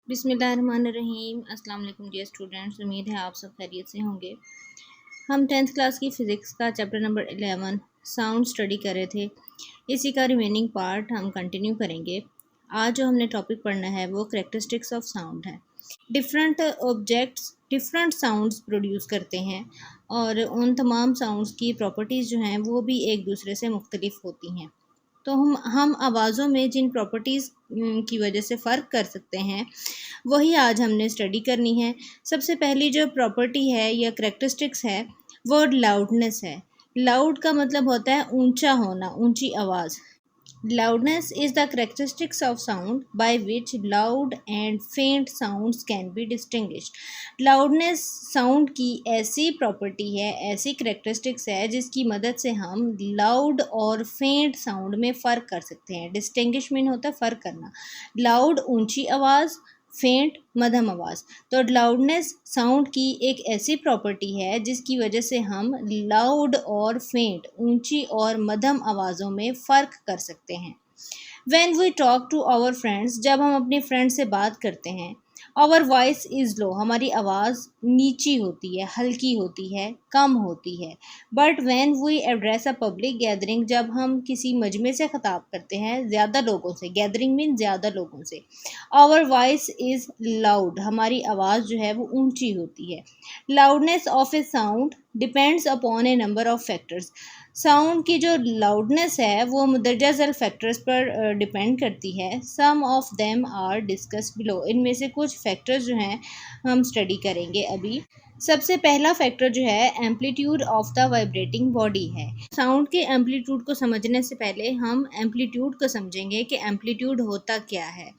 बिस्मिल्लाहिर्रहमानिर्रहीम। अस्सलाम वालेकुम डियर स्टूडेंट्स, उम्मीद है आप सब खैरियत से होंगे। हम 10th क्लास की फ़िज़िक्स का चैप्टर नंबर 11 साउंड स्टडी कर रहे थे। इसी का रिमेनिंग पार्ट हम कंटिन्यू करेंगे। आज जो हमने टॉपिक पढ़ना है वो करैक्टरिस्टिक्स ऑफ साउंड है। Different objects different sounds produce करते हैं और उन तमाम साउंड्स की प्रॉपर्टीज़ जो हैं वो भी एक दूसरे से मुख्तलिफ होती हैं। तो हम आवाज़ों में जिन प्रॉपर्टीज़ की वजह से फ़र्क कर सकते हैं वही आज हमने स्टडी करनी है। सबसे पहली जो प्रॉपर्टी है या करैक्टरिस्टिक्स है वो लाउडनेस है। लाउड का मतलब होता है ऊंचा होना, ऊंची आवाज़। Loudness is the characteristics of sound by which loud and faint sounds can be distinguished. Loudness sound की ऐसी प्रॉपर्टी है, ऐसी characteristics है जिसकी मदद से हम loud और faint sound में फ़र्क कर सकते हैं। Distinguish मीन होता है फ़र्क करना। Loud ऊंची आवाज़, फेंट मध्यम आवाज़। तो लाउडनेस साउंड की एक ऐसी प्रॉपर्टी है जिसकी वजह से हम लाउड और फेंट, ऊंची और मध्यम आवाज़ों में फ़र्क कर सकते हैं। When we talk to our friends, जब हम अपने फ्रेंड से बात करते हैं, our voice is low, हमारी आवाज़ नीची होती है, हल्की होती है, कम होती है। But when we address a public gathering, जब हम किसी मजमे से ख़िताब करते हैं ज़्यादा लोगों से, gathering मीन ज़्यादा लोगों से, our voice is loud, हमारी आवाज़ जो है वो ऊंची होती है। Loudness of a sound depends upon a number of factors. Sound की जो लाउडनेस है वो मुंदरजा झैल फैक्टर्स पर डिपेंड करती है। Some of them are discuss below, इनमें से कुछ फैक्टर्स जो हैं हम स्टडी करेंगे अभी। सबसे पहला फैक्टर जो है amplitude of the vibrating body है। साउंड के एम्पलीट्यूड को समझने से पहले हम एम्पलीट्यूड को समझेंगे कि एम्पलीट्यूड होता क्या है।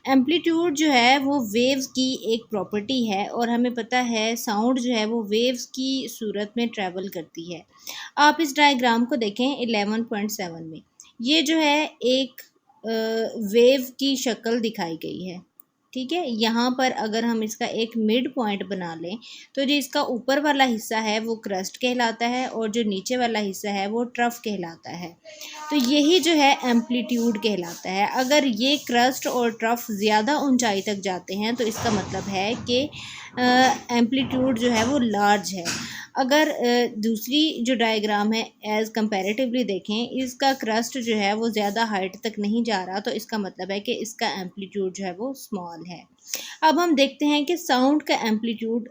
एम्पलीट्यूड जो है वो वेव्स की एक प्रॉपर्टी है और हमें पता है साउंड जो है वो वेव्स की सूरत में ट्रैवल करती है। आप इस डायग्राम को देखें 11.7 में, ये जो है एक वेव की शक्ल दिखाई गई है। ठीक है, यहाँ पर अगर हम इसका एक मिड पॉइंट बना लें तो जो इसका ऊपर वाला हिस्सा है वो क्रस्ट कहलाता है और जो नीचे वाला हिस्सा है वो ट्रफ कहलाता है। तो यही जो है एम्पलीट्यूड कहलाता है। अगर ये क्रस्ट और ट्रफ ज़्यादा ऊंचाई तक जाते हैं तो इसका मतलब है कि एम्पलीट्यूड जो है वो लार्ज है। अगर दूसरी जो डायग्राम है एज़ कंपैरेटिवली देखें, इसका क्रस्ट जो है वो ज़्यादा हाइट तक नहीं जा रहा, तो इसका मतलब है कि इसका एम्पलीट्यूड जो है वो स्मॉल है। अब हम देखते हैं कि साउंड का एम्पलीट्यूड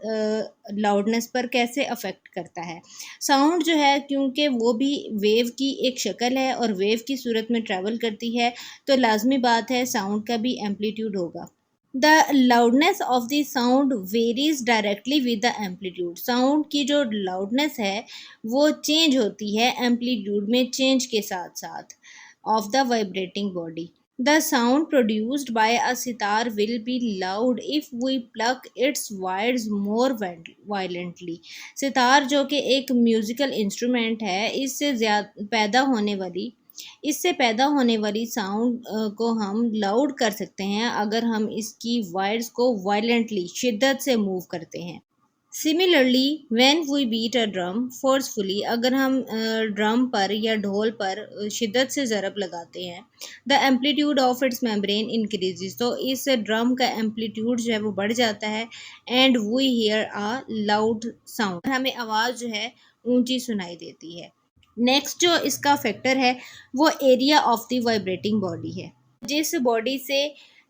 लाउडनेस पर कैसे अफेक्ट करता है। साउंड जो है क्योंकि वो भी वेव की एक शक्ल है और वेव की सूरत में ट्रैवल करती है, तो लाजमी बात है साउंड का भी एम्पलीट्यूड होगा। The loudness of the sound varies directly with the amplitude. Sound की जो लाउडनेस है वो चेंज होती है एम्पलीट्यूड में चेंज के साथ साथ of the vibrating body. The sound produced by a sitar will be loud if we pluck its wires more violently. Sitar जो कि एक म्यूज़िकल इंस्ट्रूमेंट है, इससे पैदा होने वाली साउंड को हम लाउड कर सकते हैं अगर हम इसकी वायर्स को वायलेंटली, शिद्दत से मूव करते हैं। Similarly when we beat a drum forcefully, अगर हम ड्रम पर या ढोल पर शिद्दत से ज़रब लगाते हैं, the amplitude of its membrane increases, तो इस ड्रम का एम्पलीट्यूड जो है वो बढ़ जाता है and we hear a loud sound, हमें आवाज़ जो है ऊंची सुनाई देती है। नेक्स्ट जो इसका फैक्टर है वो area of the vibrating body है। जिस बॉडी से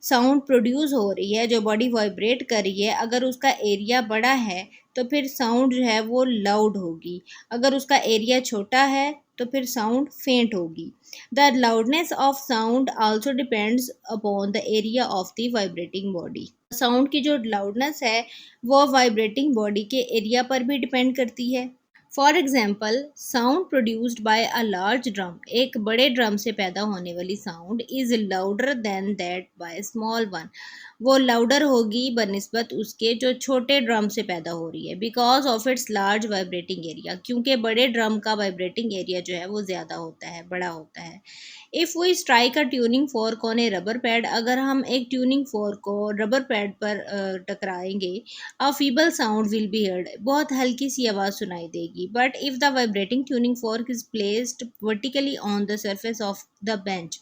साउंड प्रोड्यूस हो रही है, जो बॉडी वाइब्रेट कर रही है, अगर उसका एरिया बड़ा है तो फिर साउंड जो है वो लाउड होगी। अगर उसका एरिया छोटा है तो फिर साउंड फेंट होगी। The loudness of sound also depends upon the area of the vibrating body. Sound की जो लाउडनेस है वो वाइब्रेटिंग बॉडी के एरिया पर भी डिपेंड करती है। For example sound produced by a large drum, एक बड़े ड्रम से पैदा होने वाली sound is louder than that by small one, वो लाउडर होगी बनिस्बत उसके जो छोटे ड्रम से पैदा हो रही है, because of its large vibrating area, क्योंकि बड़े ड्रम का वाइब्रेटिंग एरिया जो है वो ज़्यादा होता है, बड़ा होता है। If we strike a tuning fork on a rubber pad, अगर हम एक ट्यूनिंग फोर्क को रबर पैड पर टकराएंगे, a feeble sound will be heard, बहुत हल्की सी आवाज़ सुनाई देगी। But if the vibrating tuning fork is placed vertically on the surface of the bench,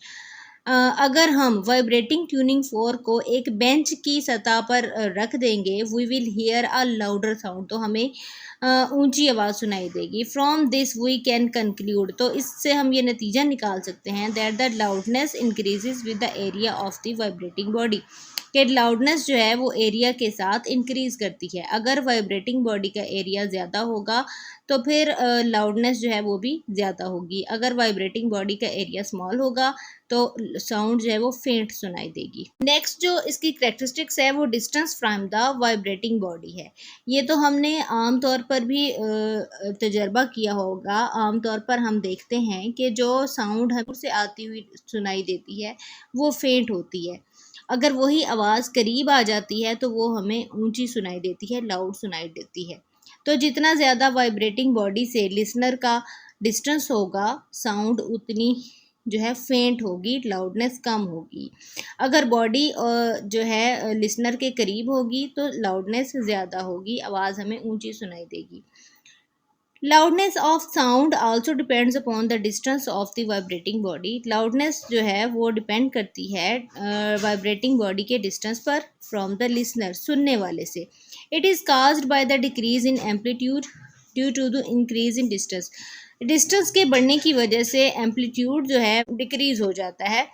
अगर हम वाइब्रेटिंग ट्यूनिंग फोर्क को एक बेंच की सतह पर रख देंगे, we will hear a louder sound, तो हमें ऊंची आवाज़ सुनाई देगी। From this we can conclude, तो इससे हम ये नतीजा निकाल सकते हैं that the loudness increases with the area of the vibrating body, कि लाउडनेस जो है वो एरिया के साथ इंक्रीज करती है। अगर वाइब्रेटिंग बॉडी का एरिया ज़्यादा होगा तो फिर लाउडनेस जो है वो भी ज़्यादा होगी। अगर वाइब्रेटिंग बॉडी का एरिया स्मॉल होगा तो साउंड जो है वो फेंट सुनाई देगी। नेक्स्ट जो इसकी करेक्टरिस्टिक्स है वो distance from the vibrating body है। ये तो हमने आम तौर पर भी तजर्बा किया होगा। आम तौर पर हम देखते हैं कि जो साउंड है से आती हुई सुनाई देती है वो फेंट होती है। अगर वही आवाज़ करीब आ जाती है तो वो हमें ऊंची सुनाई देती है, लाउड सुनाई देती है। तो जितना ज़्यादा वाइब्रेटिंग बॉडी से लिसनर का डिस्टेंस होगा, साउंड उतनी जो है फेंट होगी, लाउडनेस कम होगी। अगर बॉडी जो है लिसनर के करीब होगी तो लाउडनेस ज़्यादा होगी, आवाज़ हमें ऊंची सुनाई देगी। Loudness of sound also depends upon the distance of the vibrating body. Loudness जो है वो डिपेंड करती है वाइब्रेटिंग बॉडी के डिस्टेंस पर फ्रॉम द लिसनर, सुनने वाले से। It is caused by the decrease in amplitude due to the increase in distance. Distance के बढ़ने की वजह से एम्पलीट्यूड जो है डिक्रीज हो जाता है।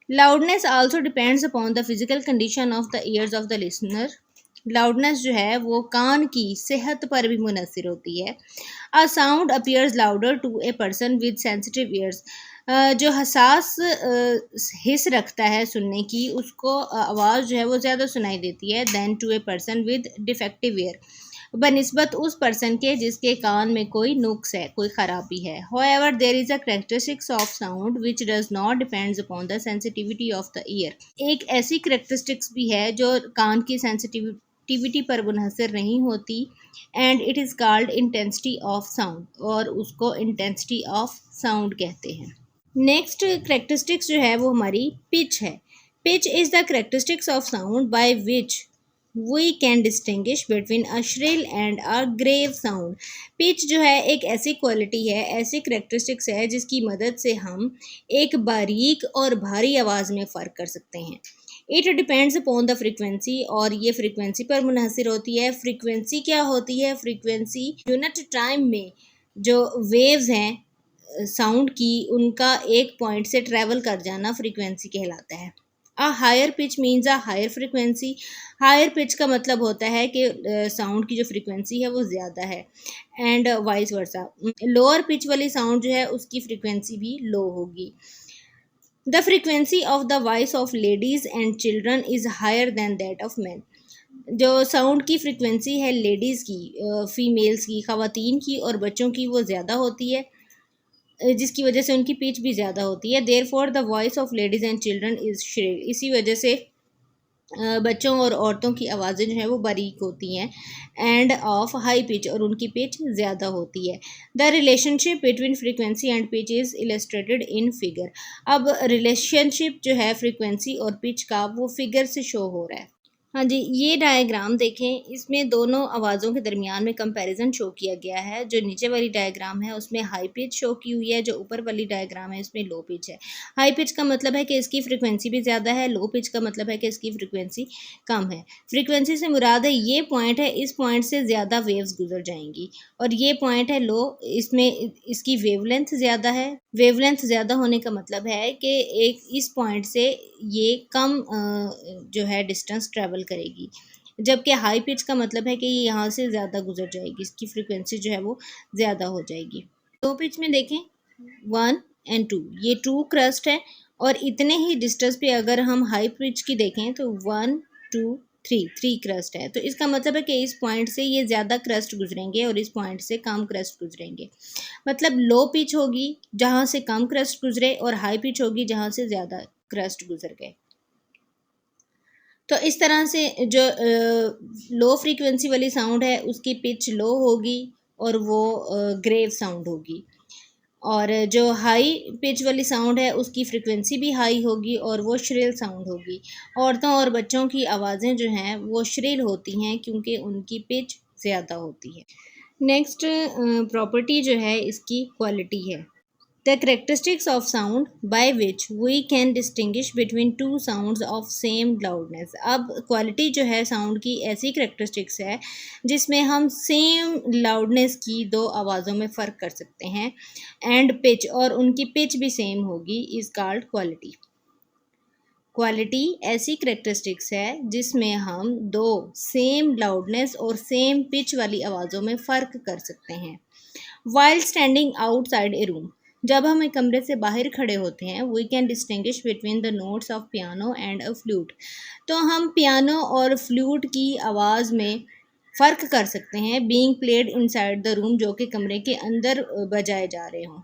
Loudness also depends upon the physical condition of the years of the listener. Loudness जो है वो कान की सेहत पर भी मुनसर होती है। A sound appears louder to a person with sensitive ears. जो हसास हिस्स रखता है सुनने की, उसको आवाज़ जो है वो ज़्यादा सुनाई देती है than to a person with defective ear, बनिस्बत उस पर्सन के जिसके कान में कोई नुक्स है, कोई ख़राबी है। However there is a characteristics of sound which does not depends upon the sensitivity of the ear. एक ऐसी करेक्टरिस्टिक्स भी है जो कान की सेंसिटिविटी पर मुनहसर नहीं होती, and it is called intensity of sound, और उसको इंटेंसिटी ऑफ साउंड कहते हैं। नेक्स्ट करेक्टरिस्टिक्स जो है वो हमारी पिच है। Pitch is the characteristics of sound by which we can distinguish between a shrill and a grave sound. Pitch जो है एक ऐसी क्वालिटी है, ऐसी करेक्टरिस्टिक्स है जिसकी मदद से हम एक बारीक और भारी आवाज़ में फ़र्क कर सकते हैं। It depends upon the frequency, और ये फ्रीक्वेंसी पर मुनहसर होती है। फ्रीक्वेंसी क्या होती है? फ्रीक्वेंसी यूनिट टाइम में जो वेव्स हैं साउंड की, उनका एक पॉइंट से ट्रैवल कर जाना फ्रीक्वेंसी कहलाता है। A higher pitch means a higher frequency. Higher pitch का मतलब होता है कि साउंड की जो फ्रीक्वेंसी है वो ज़्यादा है, and vice versa. Lower pitch वाली साउंड जो है उसकी फ्रीक्वेंसी भी लो होगी। The frequency of the voice of ladies and children is higher than that of man. जो साउंड की फ्रीक्वेंसी है लेडीज़ की, फीमेल्स की, ख़वातीन की और बच्चों की, वो ज़्यादा होती है, जिसकी वजह से उनकी पिच भी ज़्यादा होती है। Therefore the voice of ladies and children is shrill. इसी वजह से बच्चों और औरतों की आवाज़ें जो हैं वो बारीक होती हैं, एंड ऑफ हाई पिच, और उनकी पिच ज़्यादा होती है। The relationship between frequency and pitch is illustrated in figure. अब रिलेशनशिप जो है फ्रीक्वेंसी और पिच का वो फिगर से शो हो रहा है। हाँ जी, ये डायग्राम देखें, इसमें दोनों आवाज़ों के दरमियान में कंपैरिजन शो किया गया है। जो नीचे वाली डायग्राम है उसमें हाई पिच शो की हुई है, जो ऊपर वाली डायग्राम है उसमें लो पिच है। हाई पिच का मतलब है कि इसकी फ्रीक्वेंसी भी ज़्यादा है, लो पिच का मतलब है कि इसकी फ्रीक्वेंसी कम है। फ्रीक्वेंसी से मुराद है ये पॉइंट है, इस पॉइंट से ज़्यादा वेव्स गुजर जाएंगी, और ये पॉइंट है लो, इसमें इसकी वेवलेंथ ज़्यादा है। वेवलेंथ ज़्यादा होने का मतलब है कि एक इस पॉइंट से ये कम जो है डिस्टेंस ट्रैवल करेगी, जबकि हाई पिच का मतलब है कि ये यहाँ से ज़्यादा गुजर जाएगी, इसकी फ्रीक्वेंसी जो है वो ज़्यादा हो जाएगी। लो पिच में देखें 1 एंड 2, ये 2 क्रस्ट है, और इतने ही डिस्टेंस पे अगर हम हाई पिच की देखें तो 1 2 3 क्रस्ट है। तो इसका मतलब है कि इस पॉइंट से ये ज़्यादा क्रस्ट गुजरेंगे और इस पॉइंट से कम क्रस्ट गुजरेंगे। मतलब लो पिच होगी जहाँ से कम क्रस्ट गुजरे, और हाई पिच होगी जहाँ से ज़्यादा क्रस्ट गुजर गए। तो इस तरह से जो लो फ्रीक्वेंसी वाली साउंड है उसकी पिच लो होगी और वो ग्रेव साउंड होगी, और जो हाई पिच वाली साउंड है उसकी फ्रीक्वेंसी भी हाई होगी और वो श्रिल साउंड होगी। औरतों और बच्चों की आवाज़ें जो हैं वो श्रिल होती हैं क्योंकि उनकी पिच ज़्यादा होती है। नेक्स्ट प्रॉपर्टी जो है इसकी क्वालिटी है। The characteristics of sound by which we can distinguish between two sounds of same loudness. अब क्वालिटी जो है साउंड की ऐसी करेक्टरिस्टिक्स है जिसमें हम सेम लाउडनेस की दो आवाज़ों में फ़र्क कर सकते हैं एंड पिच, और उनकी पिच भी सेम होगी, इज़ कॉल्ड क्वालिटी। क्वालिटी ऐसी करेक्टरिस्टिक्स है जिसमें हम दो सेम लाउडनेस और सेम पिच वाली आवाज़ों में फ़र्क कर सकते हैं। While standing outside a room, जब हम एक कमरे से बाहर खड़े होते हैं, we can distinguish between the notes of piano and a flute. तो हम पियानो और फ्लूट की आवाज़ में फ़र्क कर सकते हैं, being played inside the room, जो कि कमरे के अंदर बजाए जा रहे हों।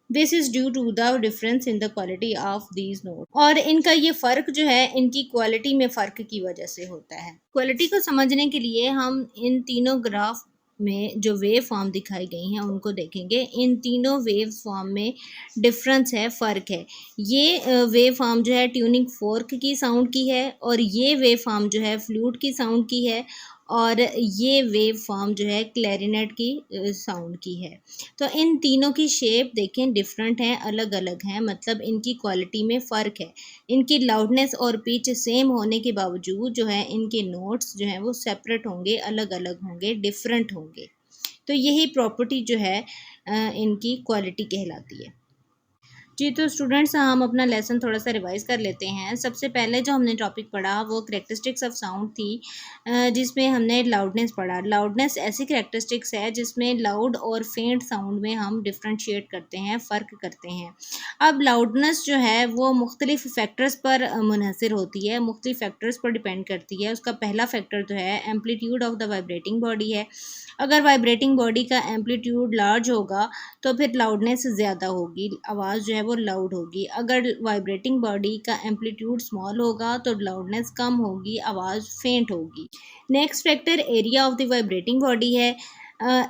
This is due to the difference in the quality of these note, और इनका ये फ़र्क जो है इनकी क्वालिटी में फ़र्क की वजह से होता है। क्वालिटी को समझने के लिए हम इन तीनों ग्राफ में जो वेव फॉर्म दिखाई गई हैं उनको देखेंगे। इन तीनों वेव फॉर्म में डिफरेंस है, फ़र्क है। ये वेव फॉर्म जो है ट्यूनिंग फोर्क की साउंड की है, और ये वेव फॉर्म जो है फ्लूट की साउंड की है, और ये वेव फॉर्म जो है क्लैरिनेट की साउंड की है। तो इन तीनों की शेप देखें डिफरेंट है, अलग अलग हैं, मतलब इनकी क्वालिटी में फ़र्क है। इनकी लाउडनेस और पिच सेम होने के बावजूद जो है इनके नोट्स जो हैं वो सेपरेट होंगे, अलग अलग होंगे, डिफरेंट होंगे। तो यही प्रॉपर्टी जो है इनकी क्वालिटी कहलाती है। जी, तो स्टूडेंट्स हम अपना लेसन थोड़ा सा रिवाइज़ कर लेते हैं। सबसे पहले जो हमने टॉपिक पढ़ा वो करैक्टरिस्टिक्स ऑफ साउंड थी, जिसमें हमने लाउडनेस पढ़ा। लाउडनेस ऐसी करैक्टरिस्टिक्स है जिसमें लाउड और फेंट साउंड में हम डिफ्रेंशिएट करते हैं, फ़र्क करते हैं। अब लाउडनेस जो है वो मुख्तलिफ़ फैक्टर्स पर मुनहसर होती है, मुख्तलिफ़ फैक्टर्स पर डिपेंड करती है। उसका पहला फैक्टर जो है amplitude of the vibrating body है। अगर वाइब्रेटिंग बॉडी का एम्पलीट्यूड लार्ज होगा तो फिर लाउडनेस ज़्यादा होगी, आवाज़ जो है वो लाउड होगी। अगर वाइब्रेटिंग बॉडी का एम्पलीट्यूड स्मॉल होगा तो लाउडनेस कम होगी, आवाज़ फेंट होगी। Next factor area of the vibrating body है।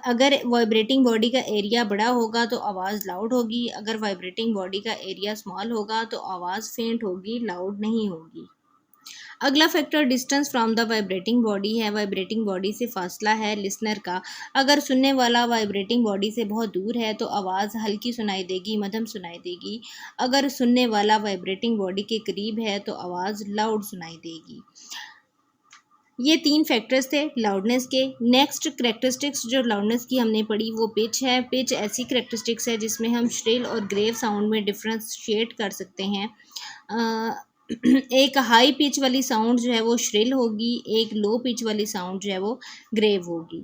अगर वाइब्रेटिंग बॉडी का एरिया बड़ा होगा तो आवाज़ लाउड होगी, अगर वाइब्रेटिंग बॉडी का एरिया स्मॉल होगा तो आवाज़ फेंट होगी, लाउड नहीं होगी। अगला factor distance from the vibrating body है। वाइब्रेटिंग बॉडी से फासला है लिसनर का। अगर सुनने वाला वाइब्रेटिंग बॉडी से बहुत दूर है तो आवाज़ हल्की सुनाई देगी, मध्यम सुनाई देगी। अगर सुनने वाला वाइब्रेटिंग बॉडी के करीब है तो आवाज़ लाउड सुनाई देगी। ये तीन फैक्टर्स थे लाउडनेस के। नेक्स्ट करेक्टरिस्टिक्स जो लाउडनेस की हमने पढ़ी वो पिच है। पिच ऐसी करेक्टरिस्टिक्स है जिसमें हम श्रिल और ग्रेव साउंड में डिफ्रेंशिएट कर सकते हैं। एक हाई पिच वाली साउंड जो है वो श्रिल होगी, एक लो पिच वाली साउंड जो है वो ग्रेव होगी।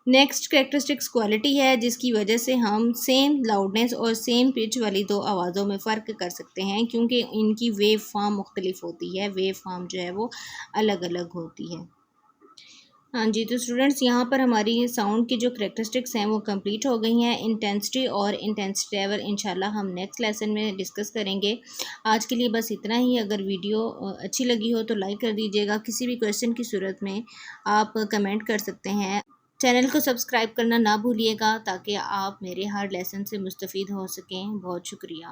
नेक्स्ट कैरेक्टरिस्टिक्स क्वालिटी है, जिसकी वजह से हम सेम लाउडनेस और सेम पिच वाली दो आवाज़ों में फ़र्क कर सकते हैं, क्योंकि इनकी वेव फॉर्म मुख्तलिफ होती है, वेव फॉर्म जो है वो अलग अलग होती है। हाँ जी, तो स्टूडेंट्स यहाँ पर हमारी साउंड की जो करेक्टरिस्टिक्स हैं वो कंप्लीट हो गई हैं। इंटेंसिटी और इंटेंसिटी लेवल इंशाल्लाह हम नेक्स्ट लेसन में डिस्कस करेंगे। आज के लिए बस इतना ही। अगर वीडियो अच्छी लगी हो तो लाइक कर दीजिएगा। किसी भी क्वेश्चन की सूरत में आप कमेंट कर सकते हैं। चैनल को सब्सक्राइब करना ना भूलिएगा ताकि आप मेरे हर लेसन से मुस्तफ़ीद हो सकें। बहुत शुक्रिया।